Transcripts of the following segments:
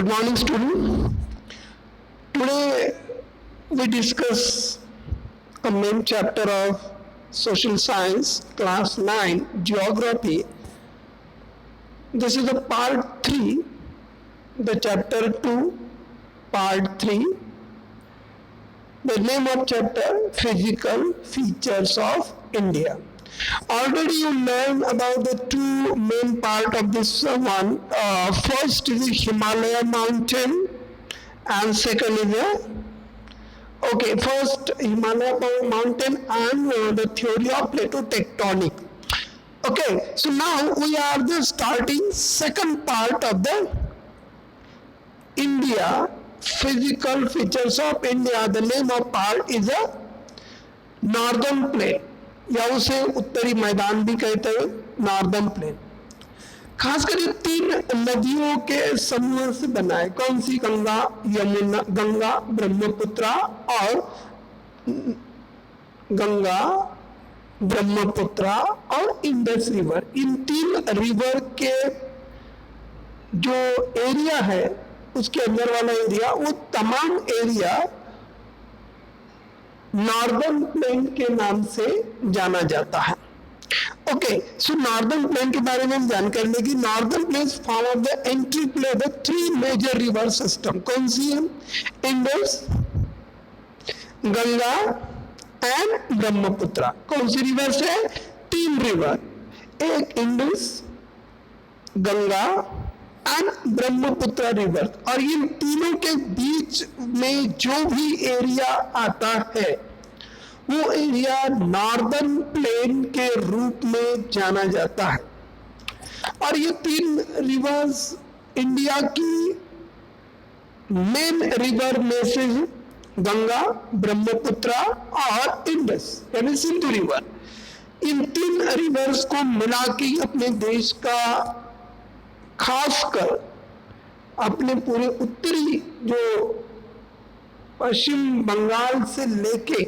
Good morning, student. Today we discuss a main chapter of social science, class 9, geography. This is the part 3, the chapter 2, part 3. The name of chapter, Physical Features of India. Already you learned about the two main part of this one. First is the Himalaya mountain and second is the first Himalaya mountain and the theory of Plato tectonic. Okay, so now we are the starting second part of the India, physical features of India. The name of part is a northern plain, या उसे उत्तरी मैदान भी कहते हैं, northern plain. खासकर ये 3 नदियों के समूह से बना है. कौन सी? गंगा, यमुना, गंगा, ब्रह्मपुत्र और गंगा, ब्रह्मपुत्र और इंडस रिवर. इन 3 रिवर के जो एरिया है, उसके अंदर वाला एरिया, वो तमाम एरिया नॉर्दर्न प्लेन के नाम से जाना जाता है. ओके, सो नॉर्दर्न प्लेन के बारे में हम जानकारी लेंगे. Northern plain form of the entry play the 3 major river system. कौन सी है? Indus, Ganga and Brahmaputra. कौन सी रिवर से? 3 रिवर, एक Indus, Ganga and Brahmaputra river. और इन तीनों के बीच में जो भी एरिया आता है, वो एरिया नॉर्दर्न प्लेन के रूप में जाना जाता है. और ये 3 रिवर्स इंडिया की मेन रिवर में से गंगा, ब्रह्मपुत्र और इंडस यानी सिंधु रिवर. इन 3 रिवर्स को मिला के अपने देश का, खासकर अपने पूरे उत्तरी जो पश्चिम बंगाल से लेके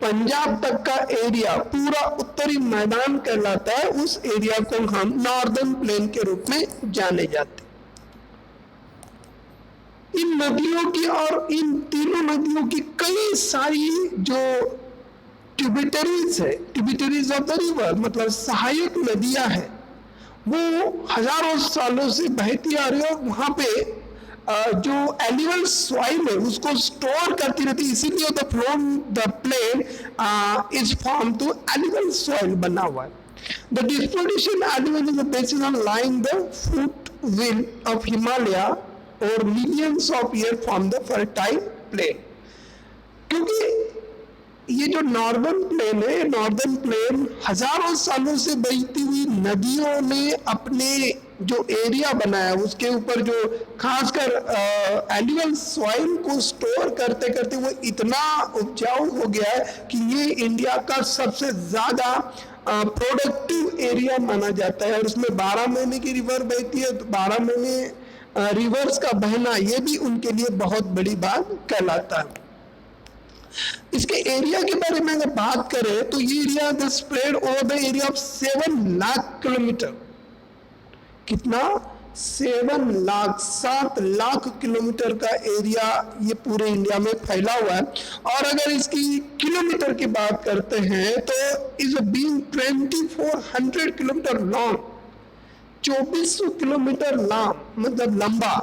पंजाब तक का एरिया, पूरा उत्तरी मैदान कहलाता है. उस एरिया को हम नॉर्दर्न प्लेन के रूप में जाने जाते. इन नदियों की और इन तीनों नदियों की कई सारी जो ट्रिब्यूटरीज है, ट्रिब्यूटरीज ऑफ द रिवर, मतलब सहायक नदियां हैं, वो हजारों सालों से बहती आ रही है. और वहां पे जो एलिवल सॉइल है उसको स्टोर करती रहती है. इसीलिए the floor the plain is form to alluvial soil बना हुआ है. The disposition alluvial is basis on lying the foot will of Himalaya और millions of year from the fertile plain. क्योंकि ये जो नॉर्दर्न प्लेन है, नॉर्दर्न प्लेन हजारों सालों से बहती हुई नदियों ने अपने जो एरिया बनाया, उसके ऊपर जो खासकर एलिवल सॉइल को स्टोर करते करते वो इतना उपजाऊ हो गया है कि ये इंडिया का सबसे ज्यादा प्रोडक्टिव एरिया माना जाता है. और उसमें 12 महीने की रिवर बहती है, तो 12 महीने रिवर्स का बहना ये भी उनके लिए बहुत बड़ी बात कहलाता है. इसके एरिया के बारे में अगर बात करें तो ये area the spread over the area of 7 lakh kilometre. कितना? 7 लाख किलोमीटर का एरिया ये पूरे इंडिया में फैला हुआ है. और अगर इसकी किलोमीटर की बात करते हैं तो is being 2400 kilometre long, 2400 kilometre long मतलब लंबा,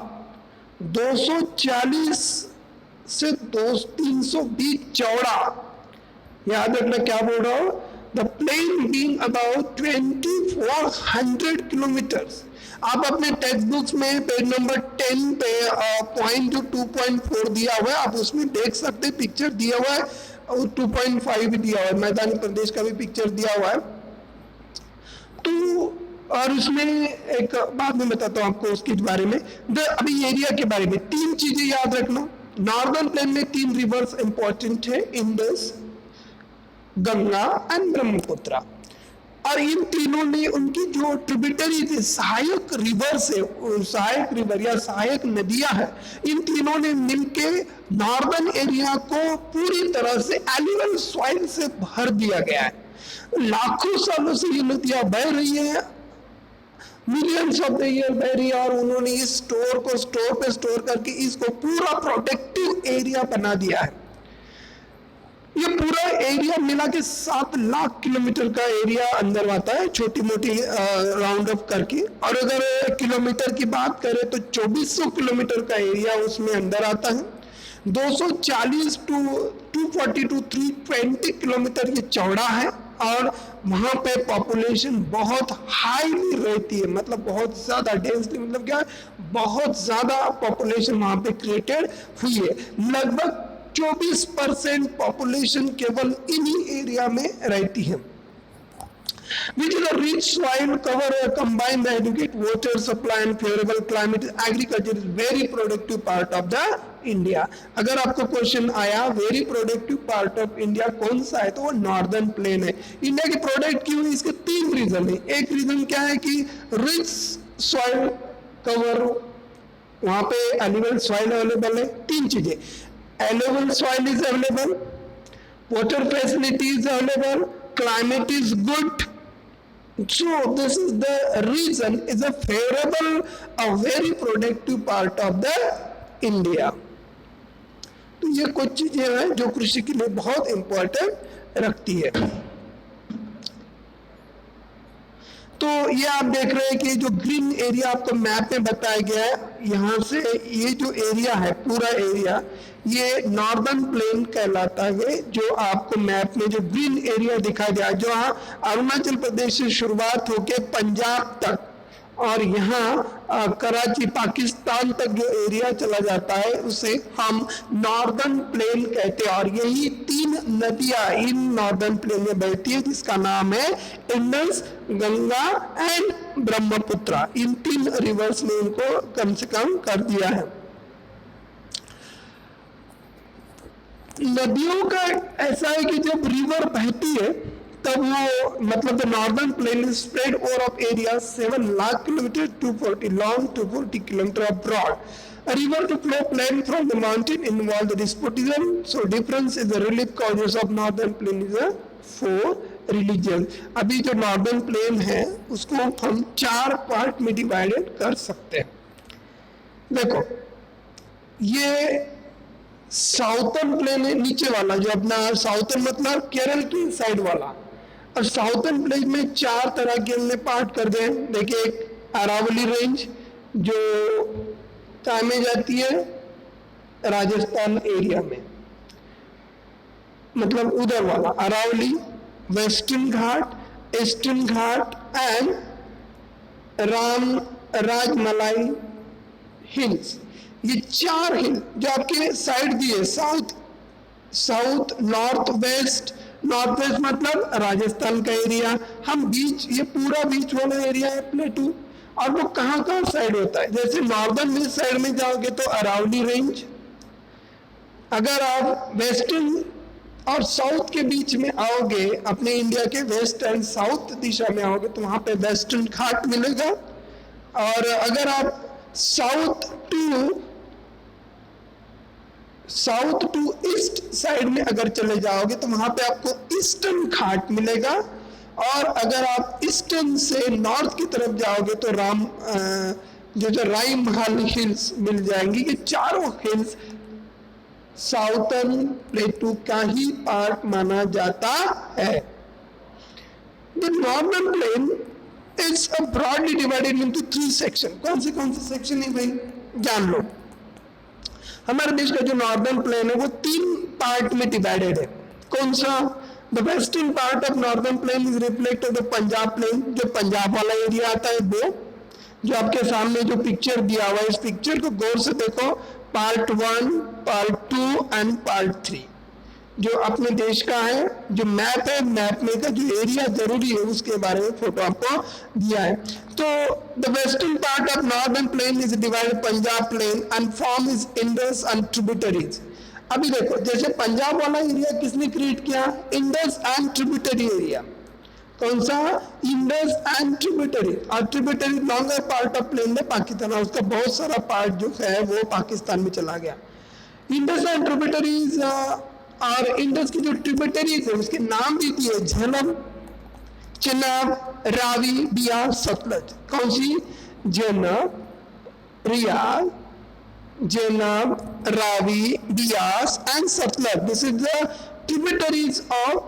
240 से 320 चौड़ा. याद रखना क्या बोल रहा हूं. The plain being about 2400 kilometres. आप अपने टेक्स्ट बुक्स में पेज नंबर 10 पे पॉइंट जो 2.4 दिया हुआ है, आप उसमें देख सकते, पिक्चर दिया हुआ है. और 2.5 भी दिया हुआ है, मैदानी प्रदेश का भी पिक्चर दिया हुआ है. तो और उसमें एक बात मैं बताता हूं आपको उसके बारे में. अभी एरिया के बारे में 3 चीजें याद रखना. नॉर्दर्न प्लेन में 3 रिवर्स इंपॉर्टेंट है, इंडस, गंगा एंड ब्रह्मपुत्र. और इन तीनों ने उनकी जो ट्रिब्यूटरी थे, सहायक रिवर से, सहायक रिवर या सहायक नदियां हैं, इन तीनों ने मिलके नॉर्दर्न एरिया को पूरी तरह से एलिवल सॉइल से भर दिया गया है. लाखों सालों से ये नदियां बह रही है मिलियंस ऑफ द ईयर बैरी, और उन्होंने इस स्टोर को स्टोर करके इसको पूरा प्रोटेक्टिव एरिया बना दिया है। ये पूरा एरिया मिला के 7 लाख किलोमीटर का एरिया अंदर आता है, छोटी मोटी राउंड अप करके। और अगर किलोमीटर की बात करें तो 2400 किलोमीटर का एरिया उसमें अंदर आता है। 240 टू 240 टू 320 किलोमीटर ये चौड़ा है, और वहां पे पॉपुलेशन बहुत हाईली रहती है, मतलब बहुत ज्यादा डेंसिटी, मतलब क्या है, बहुत ज्यादा पॉपुलेशन वहां पे क्रिएटेड हुई है। लगभग 24% पॉपुलेशन केवल इन्हीं एरिया में रहती है। Which is a rich soil cover combined the adequate water supply and favorable climate, agriculture is very productive part of the India। अगर आपको क्वेश्चन आया very productive part of India कौन सा है, तो वो नॉर्दर्न प्लेन है। इंडिया की प्रोडक्ट क्यों है, इसके 3 रीजन है। एक रीजन क्या है कि रिच सॉइल कवर, वहां पे एलिवेबल सॉइल अवेलेबल है। 3 चीजें, एलिवेबल soil is available, water facility is available, climate is good, so this is the reason is a favorable, a very productive part of the India। तो ये कुछ चीजें हैं जो कृषि के लिए बहुत इंपॉर्टेंट रखती है। तो ये आप देख रहे हैं कि जो ग्रीन एरिया आपको मैप में बताया गया है, यहाँ से ये जो एरिया है पूरा एरिया, ये नॉर्दर्न प्लेन कहलाता है। जो आपको मैप में जो ग्रीन एरिया दिखाई दिया, जो अरुणाचल प्रदेश से शुरुआत होके पंजाब तक और यहाँ कराची पाकिस्तान तक जो एरिया चला जाता है उसे हम नॉर्दर्न प्लेन कहते हैं। और यही 3 नदियां इन नॉर्दर्न प्लेन में बहती है, जिसका नाम है Indus, Ganga and Brahmaputra. In 3 reverse ने इनको कम से कम कर दिया है। नदियों का ऐसा है कि जब रिवर बहती है तब वो, मतलब the northern plain is spread over of area 7 lakh kilometre, 240 long, 240 kilometre broad. A river to flow plain from the mountain involve the despotism, so difference is the relief causes of northern plain is a 4 religion। अभी जो northern plain है उसको हम 4 part में divided कर सकते हैं। देखो, ये साउथर्न प्लेन है, नीचे वाला जो अपना साउथर्न मतलब केरल की साइड वाला। और साउथर्न प्लेन में 4 तरह के हमने पार्ट कर दिए। देखिए, एक अरावली रेंज जो कहाँ में जाती है, राजस्थान एरिया में, मतलब उधर वाला Aravalli, western Ghat, eastern Ghat and Rajmalai hills. ये 4 हिल जो आपके साइड दिए, साउथ, नॉर्थ वेस्ट मतलब राजस्थान का एरिया, हम बीच, ये पूरा बीच वाला एरिया है प्लेटू। और वो कहाँ साइड होता है, जैसे नॉर्दर्न में साइड में जाओगे तो अरावली रेंज, अगर आप वेस्टर्न और साउथ के बीच में आओगे, अपने इंडिया के वेस्ट एंड साउथ दिशा में आओगे तो वहां पे वेस्टर्न घाट मिलेगा। और अगर आप साउथ टू ईस्ट साइड में अगर चले जाओगे तो वहां पे आपको ईस्टर्न घाट मिलेगा। और अगर आप ईस्टर्न से नॉर्थ की तरफ जाओगे तो जो राइमहल हिल्स मिल जाएंगी। ये 4 हिल्स साउथर्न प्लेटू का ही पार्ट माना जाता है। The northern plain is broadly divided into 3 section. कौन से सेक्शन है भाई, जान लो। हमारे देश का जो नॉर्दर्न प्लेन है वो 3 पार्ट में डिवाइडेड है। कौन सा, the western part of northern plain is reflect the Punjab plain, जो पंजाब वाला एरिया आता है वो, जो आपके सामने जो पिक्चर दिया हुआ है, इस पिक्चर को गौर से देखो, पार्ट 1, पार्ट 2 एंड पार्ट 3 जो अपने देश का है। जो मैप है, मैप में का जो एरिया जरूरी है उसके बारे में फोटो आपको दिया है। तो the western part of northern plain is divided Punjab plain and form is Indus and tributaries. अभी देखो, जैसे पंजाब वाला एरिया किसने क्रिएट किया, इंडस एंड ट्रिब्यूटरी एरिया। कौन सा, इंडस एंड ट्रिब्यूटरी। और tributary longer part of plain में पाकिस्तान, उसका बहुत सारा पार्ट जो है वो पाकिस्तान में चला गया। इंडस एंड ट्रिब्यूटरीज, और इंडस की जो ट्रिब्यूटरीज है उसके नाम भी दिए, झेलम, चिनाब, रावी, बियास, सतलज। कौन सी? जेनब, रियाज, Jenab, Ravi, Bias and Satluj. This is the tributaries of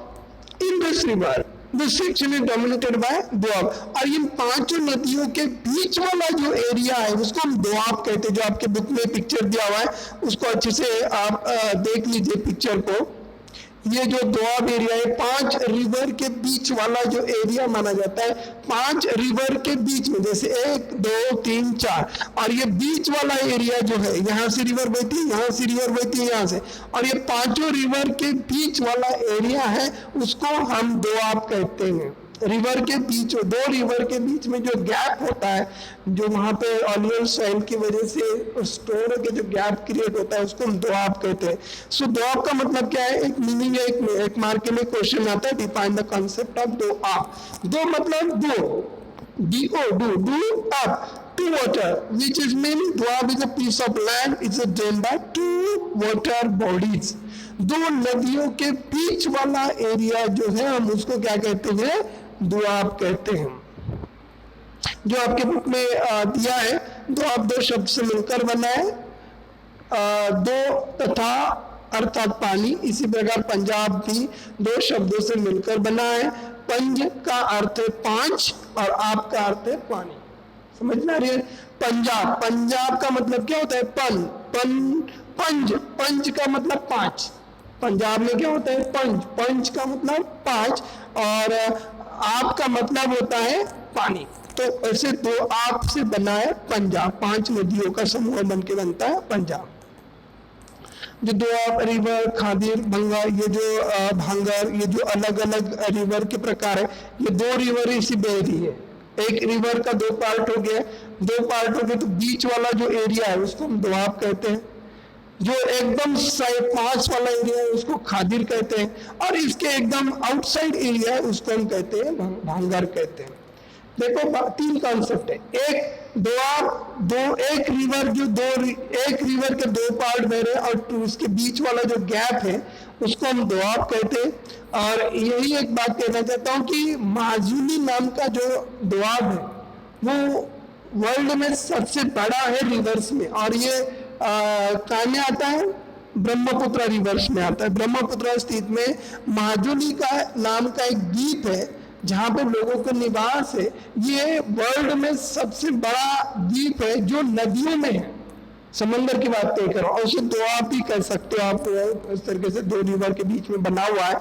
Indus River. This section is dominated by Doab. और इन पांचों नदियों के बीच वाला जो एरिया है उसको हम दोआब कहते हैं। जो आपके बुक में पिक्चर दिया हुआ है उसको अच्छे से आप देख लीजिए पिक्चर को। ये जो दोआब एरिया है 5 रिवर के बीच वाला जो एरिया माना जाता है। 5 रिवर के बीच में, जैसे 1 2 3 4, और ये बीच वाला एरिया जो है, यहाँ से रिवर बहती है, यहाँ से रिवर बहती है, यहाँ से, और ये पांचों रिवर के बीच वाला एरिया है उसको हम दोआब कहते हैं। रिवर के बीच, 2 रिवर के बीच में जो गैप होता है, जो वहां पे ऑलियल सॉइल की वजह से स्टोर के जो गैप क्रिएट होता है उसको हम दोआब कहते हैं। सो दोआब का मतलब क्या है? एक मीनिंग है, एक मार्क के लिए क्वेश्चन आता है, define the concept of Doab. दो मतलब दो, DO, do up to water, which is mean doab is a piece of land, it's a drained by 2 water bodies। 2 नदियों के बीच वाला एरिया जो है हम उसको क्या कहते हैं? दोआब कहते हैं। जो आपके बुक में दिया है, दोआब 2 शब्द से मिलकर बना है, 2 तथा अर्थात पानी। इसी प्रकार पंजाब भी 2 शब्दों से मिलकर बना है। पंज का अर्थ है 5 और आप का अर्थ है पानी। समझ में आ रही है? पंजाब, पंजाब का मतलब क्या होता है? पंज, पंज का मतलब 5। पंजाब में क्या होता है? पंज का मतलब 5, और आप का मतलब होता है पानी। तो ऐसे 2 आप से बना है पंजाब। 5 नदियों का समूह बन के बनता है पंजाब। जो दोआब रिवर, खादिर, भंगा, ये जो भांगर, ये जो अलग अलग रिवर के प्रकार है, ये 2 रिवर इसी बह रही है। एक रिवर का 2 पार्ट हो गया, 2 पार्ट हो गए तो बीच वाला जो एरिया है उसको हम दोआब कहते हैं। जो एकदम साइड 5 वाला एरिया है उसको खादिर कहते हैं, और इसके एकदम आउटसाइड एरिया है उसको हम कहते हैं भांगर कहते हैं। देखो 3 कॉन्सेप्ट है। एक दोआब, एक रिवर जो एक रिवर के 2 पार्ट बह रहे और उसके बीच वाला जो गैप है उसको हम दोआब कहते हैं। और यही एक बात कहना चाहता हूँ कि माजुली नाम का जो दोआब है वो वर्ल्ड में सबसे बड़ा है रिवर्स में, और ये कहाँ में आता है? ब्रह्मपुत्र रिवर्स में आता है। ब्रह्मपुत्र स्थित में माजुली का नाम का एक द्वीप है जहां पे लोगों का निवास है। ये वर्ल्ड में सबसे बड़ा द्वीप है जो नदियों में है। समंदर की बात नहीं करो, और उसे दोआब भी कर सकते हो आप। इस तरीके से 2 रिवर के बीच में बना हुआ है,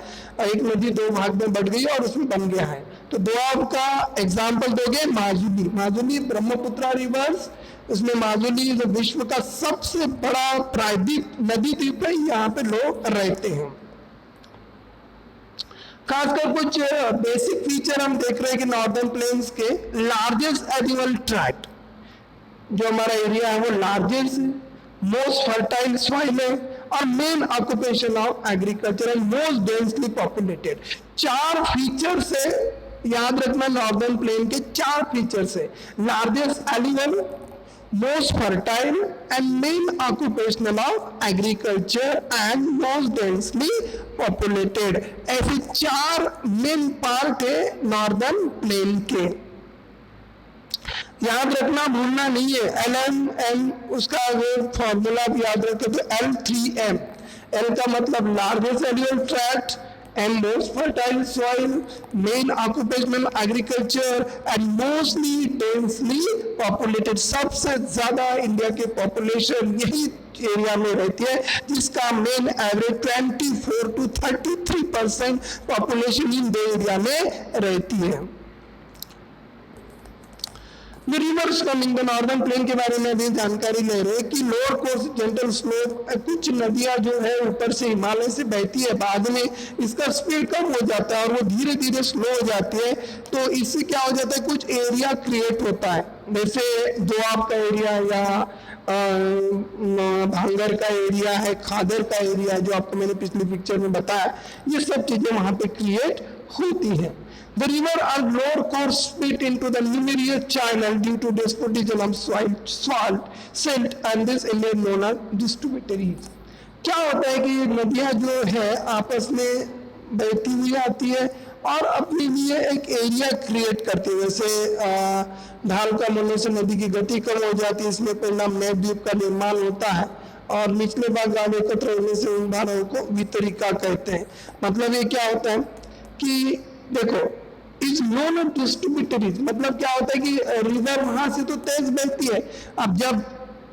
एक नदी 2 भाग में बढ़ गई और उसमें बन गया है। तो दोआब का एग्जाम्पल दोगे माजुली। माजुली ब्रह्मपुत्र रिवर्स, उसमें माजुली जो विश्व का सबसे बड़ा प्रायद्वीप नदी द्वीप है, यहाँ पे लोग रहते हैं। खासकर कुछ बेसिक फीचर हम देख रहे हैं कि नॉर्दर्न प्लेन्स के लार्जेस्ट एनिमल ट्रैक्ट जो हमारा एरिया है वो लार्जेस्ट, मोस्ट फर्टाइल सॉइल है, और main occupation of agriculture and most densely populated. 4 feature से याद रखना, नॉर्दर्न प्लेन के 4 फीचर से: largest animal, most fertile and main occupational of agriculture and most densely populated। ऐसे 4 मेन पार्ट है northern plain के। याद रखना, भूलना नहीं है। LMN उसका फॉर्मूला भी याद रखे तो L3M। L का मतलब largest aerial tract and most fertile soil, main occupational agriculture and mostly densely populated। सबसे ज्यादा इंडिया के पॉपुलेशन यही एरिया में रहती है, जिसका main average 24 to 33% population in 2 area में रहती है। जो reverse coming the northern plain के बारे में भी जानकारी ले रहे हैं कि लोअर कोर्स जेंटल स्लोप, कुछ नदियां जो है ऊपर से हिमालय से बहती है, बाद में इसका स्पीड कम हो जाता है और वो धीरे धीरे स्लो हो जाती है। तो इससे क्या हो जाता है, कुछ एरिया क्रिएट होता है, जैसे दोआब का एरिया या भांगर का एरिया है, खादर का एरिया जो आपको मैंने पिछली पिक्चर में बताया, ये सब चीजें वहां पे क्रिएट होती है। The river are lower course split into the numerous channel due to deposition of salt, silt and this area known as distributaries। क्या होता है कि नदियां जो है आपस में बहती हुई आती है और अपने लिए एक एरिया क्रिएट करते हैं। जैसे ढाल कम होने से नदी की गति कम हो जाती है, इसमें परिणाम नए द्वीप का निर्माण होता है, और निचले भाग गांव एकत्र होने से उन धाराओं को वितरिका कहते हैं। मतलब ये क्या होता है कि देखो, इज नोन ऑफ डिस्ट्रीब्यूटरीज, मतलब क्या होता है कि रिवर वहां से तो तेज बहती है, अब जब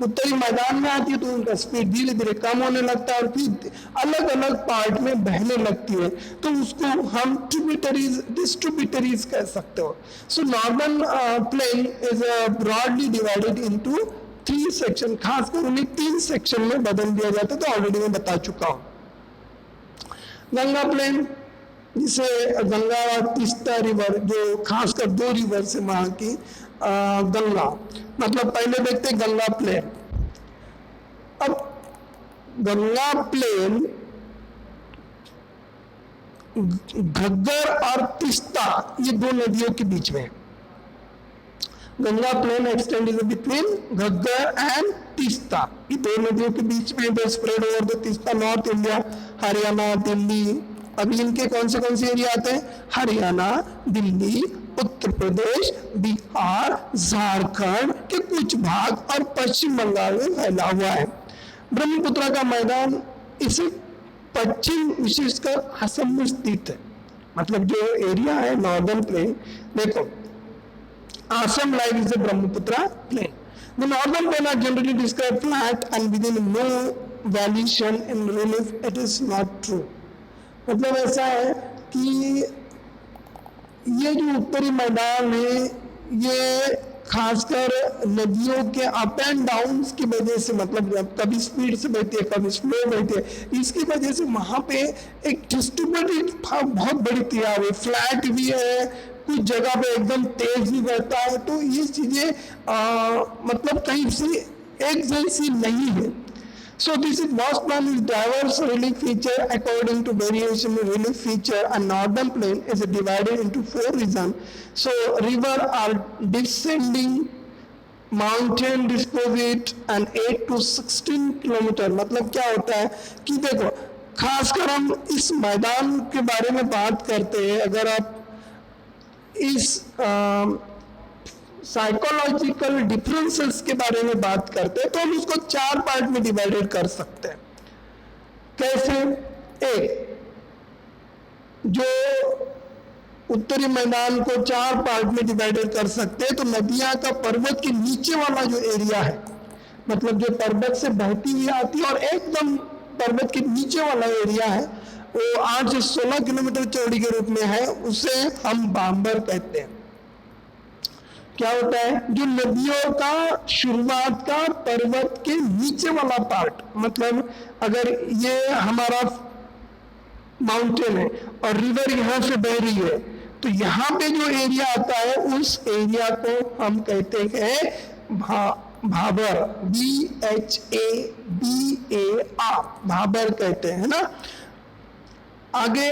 उत्तरी मैदान में आती है तो उनका स्पीड धीरे धीरे कम होने लगता है और फिर अलग अलग पार्ट में बहने लगती है, तो उसको हम डिस्ट्रीब्यूटरीज कह सकते हो। So northern plain is broadly divided into 3 section, खासकर उन्हें 3 सेक्शन में बदल दिया जाता है, तो ऑलरेडी मैं बता चुका हूं। गंगा प्लेन, जिसे गंगा और तीस्ता रिवर, जो खासकर 2 रिवर से वहां की गंगा, मतलब पहले देखते गंगा प्लेन। अब गंगा प्लेन घग्गर और तीस्ता, ये 2 नदियों के बीच में। Ganga plain extend is between Ghaggar and Teesta, ये 2 नदियों के बीच में। They spread over the Teesta north India, Haryana, Delhi. अभी इनके कौन से एरिया आते हैं? हरियाणा, दिल्ली, उत्तर प्रदेश, बिहार, झारखंड के कुछ भाग और पश्चिम बंगाल में फैला हुआ है। ब्रह्मपुत्र का मैदान इसे पश्चिम, विशेषकर असम में स्थित है। मतलब जो एरिया है नॉर्दर्न प्लेन, देखो Assam like is the Brahmaputra plain. The northern plain are generally described flat and within no variation in relief. It is not true. मतलब ऐसा है कि ये जो उत्तरी मैदान है, ये खासकर नदियों के अप एंड डाउन की वजह से, मतलब कभी स्पीड से बहती है, कभी स्लो बहती है, इसकी वजह से वहां पे एक डिस्ट्रीब्यूटेड बहुत बड़ी तैयार है, फ्लैट भी है, कुछ जगह पे एकदम तेज भी बहता है। तो ये चीजें मतलब कहीं से एक जैसी नहीं है। So this is vast plain is diverse relief feature according to variation in relief feature, and northern plain is divided into 4 regions. So river are descending mountain deposit and 8 to 16 kilometre. मतलब क्या होता है कि देखो, खासकर हम इस मैदान के बारे में बात करते हैं, अगर आप इस साइकोलॉजिकल डिफरेंसेस के बारे में बात करते हैं तो हम उसको 4 पार्ट में डिवाइडेड कर सकते हैं। कैसे? एक, जो उत्तरी मैदान को 4 पार्ट में डिवाइडेड कर सकते हैं, तो नदियां का पर्वत के नीचे वाला जो एरिया है, मतलब जो पर्वत से बहती हुई आती है और एकदम पर्वत के नीचे वाला एरिया है, वो 8 से 16 किलोमीटर चौड़ी के रूप में है, उसे हम बांबर कहते हैं। क्या होता है? जो नदियों का शुरुआत का पर्वत के नीचे वाला पार्ट, मतलब अगर ये हमारा माउंटेन है और रिवर यहाँ से बह रही है, तो यहाँ पे जो एरिया आता है उस एरिया को हम कहते हैं भाबर, BHABAR, भाबर कहते हैं ना। आगे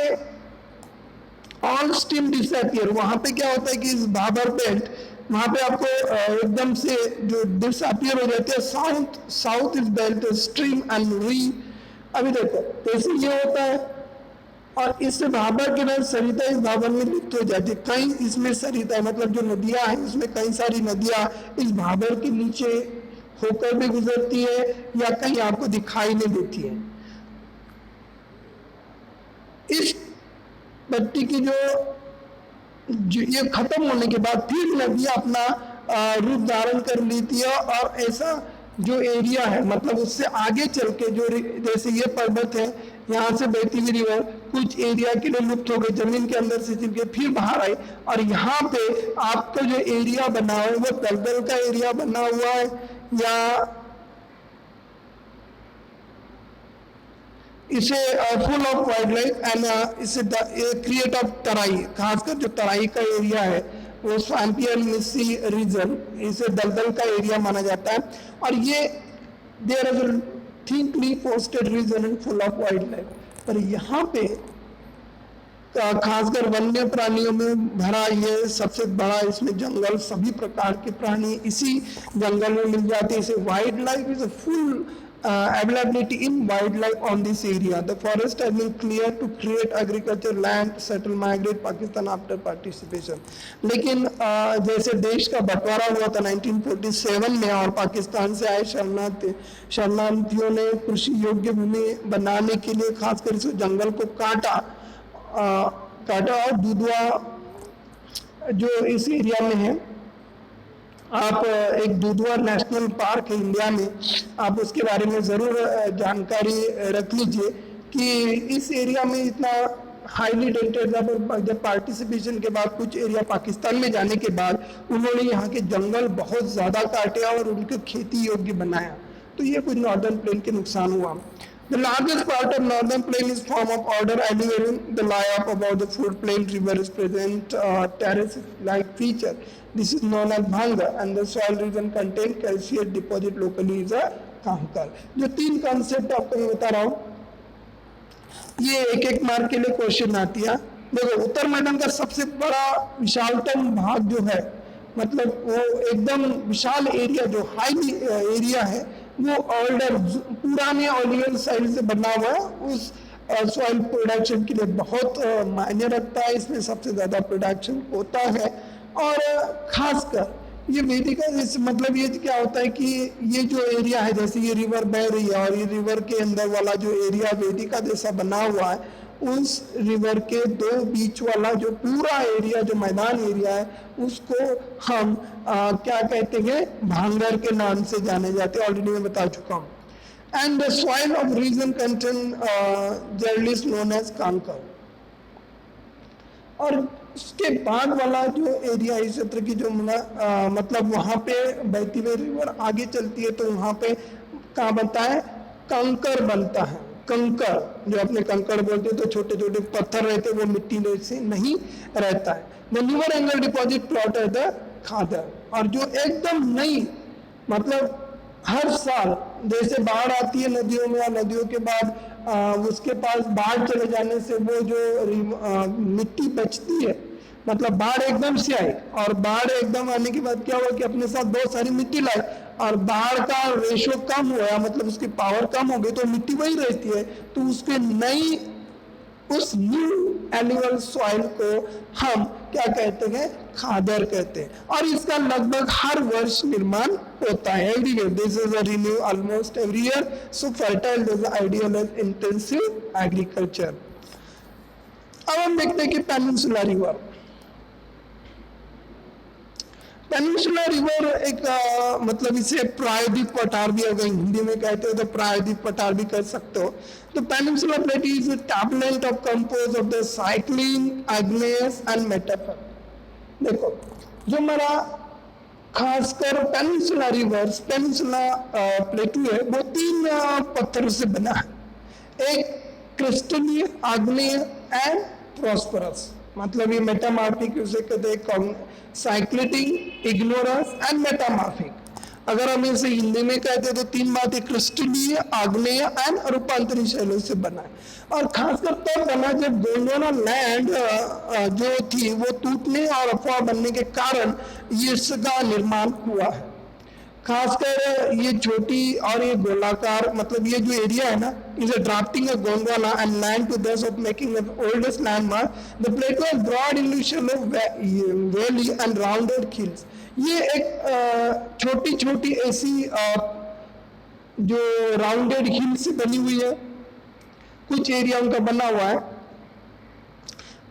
ऑल स्ट्रीम डिसअपियर, वहां पे क्या होता है कि इस भाबर बेल्ट, वहां पे आपको एकदम से जो डिसअपियर हो जाती है। South is belt stream and re. अभी देखो जैसे ये होता है और इससे भाबर के बाद सरिता इस भाबर में लिप्त हो जाती है। कई इसमें सरिता है, मतलब जो नदियां हैं इसमें कई सारी नदियां इस भाबर के नीचे होकर भी गुजरती है या कहीं आपको दिखाई नहीं देती है। इस पट्टी की जो ये खत्म होने के बाद फिर नदियां अपना रूप धारण कर लेती है और ऐसा जो एरिया है, मतलब उससे आगे चल के जो जैसे ये पर्वत है, यहाँ से बहती हुई रिवर कुछ एरिया के लिए लुप्त हो गई, जमीन के अंदर से चल के फिर बाहर आई, और यहाँ पे आपका जो एरिया बना है वो दलदल का एरिया बना हुआ है या इसे full of wild life and इसे क्रिएट ऑफ तराई, खासकर जो तराई का एरिया है वो स्वैम्पियन मिस्सी रीजन, इसे दलदल का एरिया माना जाता है। और ये there is thickly forested region and full of wildlife. पर यहाँ पे खासकर वन्य प्राणियों में भरा ये सबसे बड़ा इसमें जंगल, सभी प्रकार के प्राणी इसी जंगल में मिल जाते हैं। इसे wild life is full availability in wildlife on this area. The forest has been cleared to create agriculture land, settle, migrate Pakistan after participation. लेकिन जैसे देश का बंटवारा हुआ था 1947 में और पाकिस्तान से आए शरणार्थियों ने कृषि योग्य भूमि बनाने के लिए खासकर इस जंगल को काटा और दुधवा जो इस एरिया में है, आप एक दुधवा नेशनल पार्क है इंडिया में, आप उसके बारे में ज़रूर जानकारी रख लीजिए कि इस एरिया में इतना हाईली डेंटेड, जब पार्टिसिपेशन के बाद कुछ एरिया पाकिस्तान में जाने के बाद उन्होंने यहाँ के जंगल बहुत ज़्यादा काटे और उनको खेती योग्य बनाया, तो ये कुछ नॉर्दर्न प्लेन के नुकसान हुआ. The largest part of northern plain is form of order elevating the lie-up above the food plain river is present terrace-like feature. This is known as bhanga and the soil region contain calcium deposit locally is a conquer. जो तीन concept आपको मैं बता रहा हूँ, ये एक एक मार्क के लिए क्वेश्चन आती है. देखो, उत्तर मैदान का सबसे बड़ा विशालतम भाग जो है, मतलब वो एकदम विशाल एरिया जो हाई एरिया है, वो ऑल्डर पुराने ऑलियल साइल से बना हुआ है. उस सॉइल प्रोडक्शन के लिए बहुत मायने रखता है, इसमें सबसे ज़्यादा प्रोडक्शन होता है. और खासकर ये वेदिका, मतलब ये क्या होता है कि ये जो एरिया है, जैसे ये रिवर बह रही है और ये रिवर के अंदर वाला जो एरिया वेदिका जैसा बना हुआ है, उस रिवर के दो बीच वाला जो पूरा एरिया, जो मैदान एरिया है, उसको हम क्या कहते हैं, भांगर के नाम से जाने जाते हैं. ऑलरेडी मैं बता चुका हूँ. And the soil of region contain generally known as kankar. और उसके बाद वाला जो एरिया इस क्षेत्र की जो मतलब वहाँ पे बहती हुई रिवर आगे चलती है, तो वहाँ पे कहाँ बनता है, कंकर बनता है. कंकर, जो अपने कंकड़ बोलते हैं, तो छोटे छोटे पत्थर रहते हैं, वो मिट्टी से नहीं रहता है. The newer angle deposit plot है द खादर. और जो एकदम नई, मतलब हर साल जैसे बाढ़ आती है नदियों में, और नदियों के बाद उसके पास बाढ़ चले जाने से वो जो मिट्टी बचती है, मतलब बाढ़ एकदम से आई और बाढ़ एकदम आने के बाद क्या हुआ कि अपने साथ बहुत सारी मिट्टी लाई और बाढ़ का रेशो कम हुआ, मतलब उसकी पावर कम हो गई, तो मिट्टी वही रहती है, तो उसके नई उस न्यू एनुअल सॉइल को हम क्या कहते हैं, खादर कहते हैं. और इसका लगभग हर वर्ष निर्माण होता है. Every year this is a renew almost every year. So fertile is ideal and intensive agriculture. अब हम देखते हैं कि पेनिनसुला रिवर. पेनिनसुला रिवर एक मतलब इसे प्रायद्वीप पठार भी, अगर हिंदी में कहते हो तो प्रायद्वीप पठार भी कर सकते हो. तो peninsula plate is a tablet of compose of the साइक्लिन, आग्नेयस एंड मेटाफर. देखो, जो हमारा खासकर पेनिनसुला रिवर्स, पेनिनसुला प्लेटू है, वो तीन पत्थरों से बना है. एक क्रिस्टलीय, आग्नेय एंड प्रॉस्परस. मतलब ये मेटामॉर्फिक उसे कहते हैं, साइक्लिटिंग, इग्नोरस एंड मेटामॉर्फिक. अगर हम इसे हिंदी में कहते हैं तो तीन बातें, क्रिस्टलीय, आग्नेय एंड रूपांतरित शैलों से बना है. और खासकर तब बना जब गोंडवाना लैंड जो थी वो टूटने और अफवाह बनने के कारण ये इसका निर्माण हुआ है. खासकर ये छोटी और ये गोलाकार, मतलब ये जो एरिया है ना, is drafting a Gondwana and land to दस of making the oldest landmark. The plateau is broad in shallow valley and rounded hills. ये एक छोटी छोटी ऐसी जो राउंडेड हिल से बनी हुई है, कुछ एरिया उनका बना हुआ है.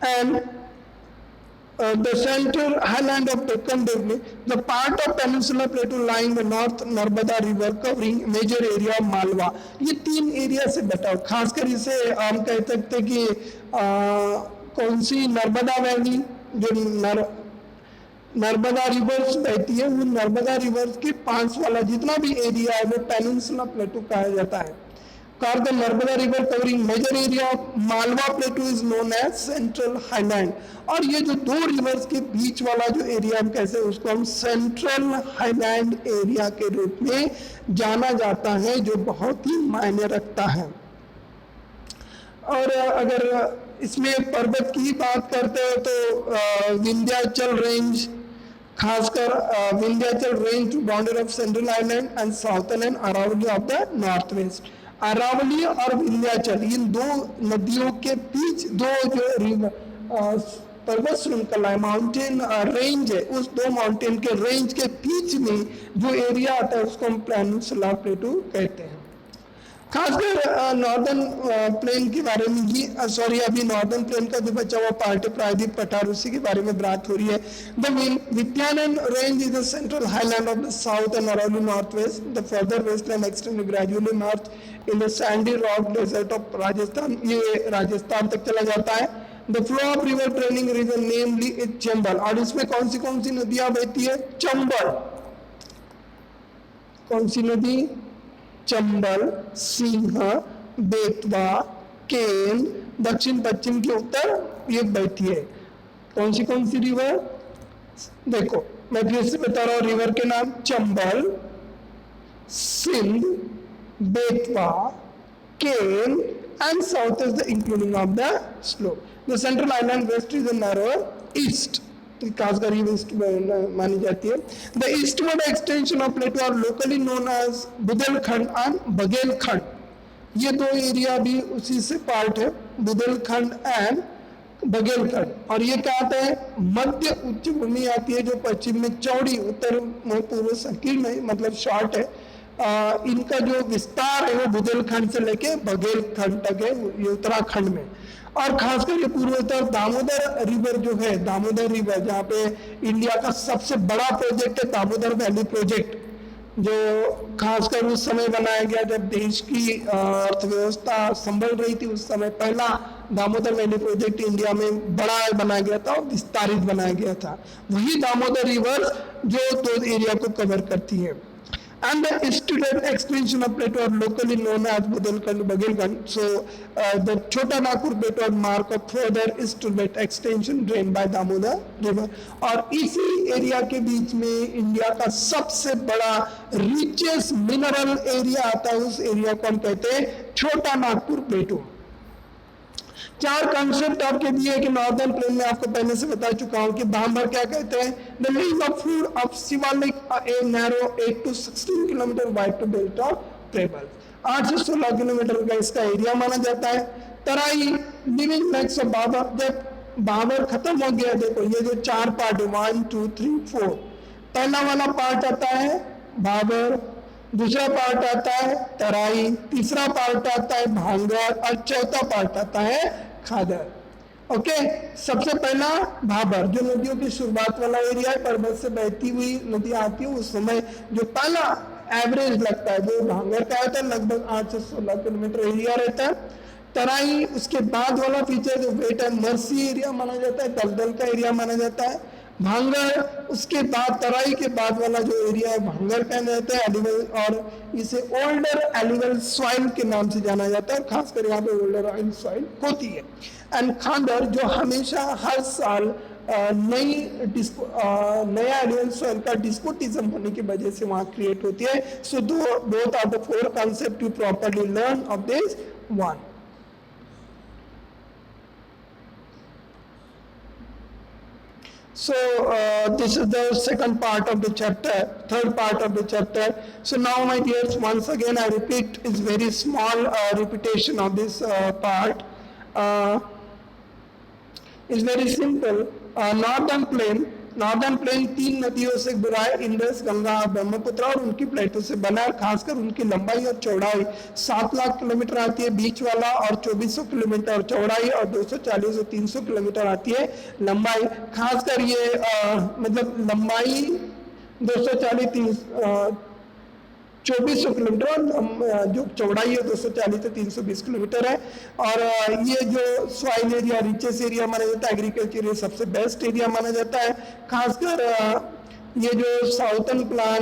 And the central highland of Deccan Devli, the part of Peninsula Plateau lying the north Narbada River covering major area of Malwa. ये तीन एरिया से बटा. खासकर इसे हम कह सकते हैं कि कौन सी नर्मदा वैली, जो नर्मदा रिवर्स बहती है, वो नर्मदा रिवर्स के पास वाला जितना भी एरिया है वो पेनिनसुला प्लेटू कहा जाता है. The Narbada River covering major area of Malwa Plateau is known as Central Highland. और ये जो दो रिवर्स के बीच वाला जो एरिया हम कहते हैं उसको हम सेंट्रल हाईलैंड एरिया के रूप में जाना जाता है, जो बहुत ही मायने रखता है. और अगर इसमें पर्वत की बात करते हो तो विंध्याचल रेंज, खासकर Vindhyachal range to boundary of central island and southern and Aravalli of the north west. Aravalli और विंध्याचल इन दो नदियों के बीच दो जो रिवर पर्वत श्रृंखला है, माउंटेन रेंज है, उस दो माउंटेन के रेंज के बीच में जो एरिया आता है उसको हम पेनिनसुला प्लेटू कहते हैं। खासकर नॉर्दर्न प्लेन के बारे में ही अभी नॉर्दर्न प्लेन का जो बचा हुआ पार्ट है प्रायद्वीप पठार, उसी के बारे में बात हो रही है। The Vindhyachal range is the central highland of the south and Aravalli north west. The further westland extend gradually north in the sandy rock desert of Rajasthan, ये राजस्थान तक चला जाता है। The flow of river draining region namely is Chambal, और इसमें कौन सी नदियां बहती है? चंबल। कौन सी नदी? चंबल, सिंह, बेतवा, केन, दक्षिण पश्चिम के उत्तर ये बहती है। कौन सी रिवर? देखो मैं फिर से बता रहा हूं रिवर के नाम, चंबल, सिंध, बेतवा, केन and south is the including of the slope. The central island west is the narrower east, खासकर ईस्ट मानी जाती है। The eastward extension of plateau are locally known as Bundelkhand and Baghelkhand, ये दो एरिया भी उसी से पार्ट है, बुदेलखंड एंड बघेलखंड। और ये क्या आता है? मध्य उच्च भूमि आती है जो पश्चिम में चौड़ी, उत्तर में पूर्व संकीर्ण है, मतलब शॉर्ट है। इनका जो विस्तार है वो बुदेलखंड से लेके बघेलखंड तक है, ये उत्तराखंड में। और खासकर ये पूर्वोत्तर दामोदर रिवर जो है, दामोदर रिवर जहाँ पे इंडिया का सबसे बड़ा प्रोजेक्ट है दामोदर वैली प्रोजेक्ट, जो खासकर उस समय बनाया गया जब देश की अर्थव्यवस्था संभल रही थी, उस समय पहला दामोदर वैली प्रोजेक्ट इंडिया में बड़ा बनाया गया था और विस्तारित बनाया गया था। वही दामोदर रिवर जो दो एरिया को कवर करती है। And the eastern extension of plateau are locally known as Budelkhand, Baghelkhand. So the Chota Nagpur plateau mark of further eastern extension drained by Damodar river. और इसी एरिया के बीच में इंडिया का सबसे बड़ा रिचेस्ट मिनरल एरिया आता है, उस एरिया को हम कहते हैं छोटा नागपुर प्लेटो। चार कॉन्सेप्ट आपके दिए कि नॉर्दर्न प्लेन में आपको पहले से बता चुका हूं कि भांबर क्या कहते हैं? The range of food of Shivalik a narrow 8 to 16 kilometre wide to belt of treble, 8 से 16 किलोमीटर का इसका एरिया माना जाता है। तराई लिविंग मैक्स ऑफ बाबर, जब बाबर खत्म हो गया, देखो ये जो चार पार्ट है 1 2 3 4, पहला वाला पार्ट आता है बाबर, दूसरा पार्ट आता है तराई, तीसरा पार्ट आता है भांगर और चौथा पार्ट आता है खादर। ओके, सबसे पहला भाबर जो नदियों की शुरुआत वाला एरिया है, पर्वत से बहती हुई नदी आती है, उस समय जो पहला एवरेज लगता है वो भांगर का होता है, लगभग 8 से 16 किलोमीटर एरिया रहता है। तराई उसके बाद वाला फीचर जो वेट है मर्सी एरिया माना जाता है, दलदल का एरिया माना जाता है। भांगर उसके बाद, तराई के बाद वाला जो एरिया है भांगर का रहता है एलिवल, और इसे ओल्डर एलिवल सॉइल के नाम से जाना जाता है, खासकर यहाँ पे ओल्डर एलिवल सॉइल होती है। एंड खांडर जो हमेशा हर साल नया एलिवल सॉइल का डिस्पोटिज्म होने की वजह से वहाँ क्रिएट होती है। So both are the 4 concept you properly learn of this one. So this is the second part of the chapter, third part of the chapter. So now my dears, once again I repeat, it's very small repetition of this part. It's very simple. Northern plain 3 नदियों से घिरा है, Indus, Ganga और ब्रह्मपुत्र, और उनकी प्लेटों से बना है। खासकर उनकी लंबाई और चौड़ाई 7 लाख किलोमीटर आती है बीच वाला, और 2400 किलोमीटर चौड़ाई, और 240 से 300 किलोमीटर आती है लंबाई। खासकर ये मतलब लंबाई 2400 किलोमीटर, जो चौड़ाई है 240 से 320 किलोमीटर है। और ये जो सॉइल एरिया रिचेस एरिया माना जाता है, एग्रीकल्चर सबसे बेस्ट एरिया माना जाता है। खासकर ये जो साउथर्न प्लान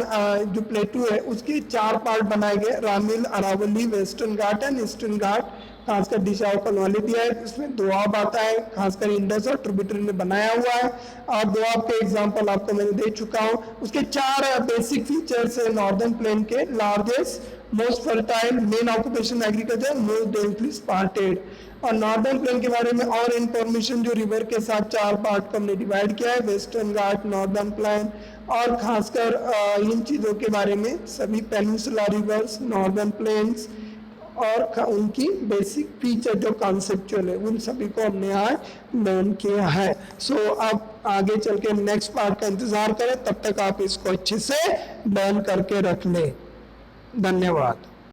जो प्लेटू है उसके 4 पार्ट बनाए गए, रामिल, Aravalli, western Ghat and eastern Ghat. खासकर दिशा और कर्नवाली दिया है, इसमें दोआब आता है, खासकर इंडस और ट्रिब्यूटरी में बनाया हुआ है। और दोआब के एग्जांपल आपको मैंने दे चुका हूँ। उसके 4 बेसिक फीचर्स है नॉर्दर्न प्लेन के: largest, most fertile, main occupation agriculture, most densely स्पार्टेड। और नॉर्दर्न प्लेन के बारे में और इंफॉर्मेशन जो रिवर के साथ 4 पार्ट को हमने डिवाइड किया है: वेस्टर्न घाट, नॉर्दर्न प्लेन, और खासकर इन चीज़ों के बारे में सभी पेनिनसुला रिवर्स, नॉर्दर्न प्लेन्स और उनकी बेसिक फीचर जो कॉन्सेप्चुअल है उन सभी को हमने आज लर्न किया है। सो अब आगे चल के नेक्स्ट पार्ट का इंतजार करें, तब तक आप इसको अच्छे से लर्न करके रख लें। धन्यवाद।